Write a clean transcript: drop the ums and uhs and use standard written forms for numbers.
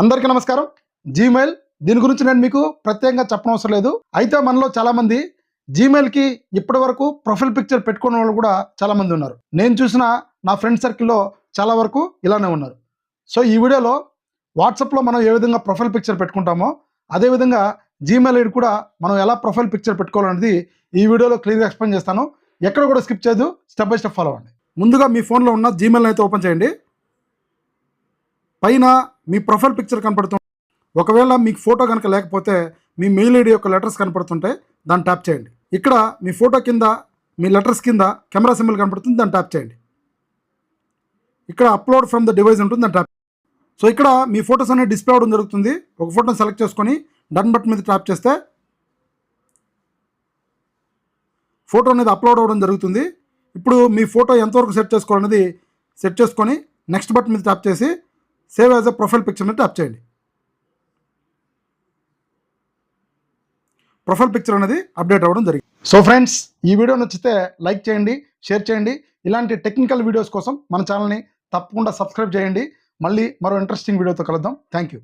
అందరికీ నమస్కారం. జీమెయిల్ దీని గురించి నేను మీకు ప్రత్యేకంగా చెప్పనవసరం లేదు. అయితే మనలో చాలామంది జీమెయిల్కి ఇప్పటి వరకు ప్రొఫైల్ పిక్చర్ పెట్టుకున్న వాళ్ళు కూడా చాలామంది ఉన్నారు. నేను చూసిన నా ఫ్రెండ్ సర్కిల్లో చాలా వరకు ఇలానే ఉన్నారు. సో ఈ వీడియోలో వాట్సాప్లో మనం ఏ విధంగా ప్రొఫైల్ పిక్చర్ పెట్టుకుంటామో అదేవిధంగా జీమెయిల్ ఐడి కూడా మనం ఎలా ప్రొఫైల్ పిక్చర్ పెట్టుకోవాలనేది ఈ వీడియోలో క్లియర్గా ఎక్స్ప్లెయిన్ చేస్తాను. ఎక్కడ కూడా స్కిప్ చేయదు, స్టెప్ బై స్టెప్ ఫాలో అవ్వండి. ముందుగా మీ ఫోన్లో ఉన్న జీమెయిల్ అయితే ఓపెన్ చేయండి. పైన మీ ప్రొఫైల్ పిక్చర్ కనపడుతుంది. ఒకవేళ మీకు ఫోటో కనుక లేకపోతే మీ మెయిల్ ఐడి యొక్క లెటర్స్ కనపడుతుంటే దాన్ని ట్యాప్ చేయండి. ఇక్కడ మీ ఫోటో కింద మీ లెటర్స్ కింద కెమెరా సింబల్ కనపడుతుంది, దాన్ని ట్యాప్ చేయండి. ఇక్కడ అప్లోడ్ ఫ్రమ్ ద డివైస్ ఉంటుంది, దాన్ని ట్యాప్. సో ఇక్కడ మీ ఫోటోస్ అనేవి డిస్ప్లే అవడం జరుగుతుంది. ఒక ఫోటోని సెలెక్ట్ చేసుకొని డన్ బటన్ మీద ట్యాప్ చేస్తే ఫోటో అనేది అప్లోడ్ అవ్వడం జరుగుతుంది. ఇప్పుడు మీ ఫోటో ఎంతవరకు సెట్ చేసుకోవాలనేది సెట్ చేసుకొని నెక్స్ట్ బటన్ మీద ట్యాప్ చేసి save as a profile picture మీద ట్యాప్ చేయండి. ప్రొఫైల్ పిక్చర్ అనేది అప్డేట్ అవ్వడం జరిగింది. సో ఫ్రెండ్స్, ఈ వీడియో నచ్చితే లైక్ చేయండి, షేర్ చేయండి. ఇలాంటి టెక్నికల్ వీడియోస్ కోసం మన ఛానల్ని తప్పకుండా సబ్స్క్రైబ్ చేయండి. మళ్ళీ మరో ఇంట్రెస్టింగ్ వీడియోతో కలుద్దాం. Thank you.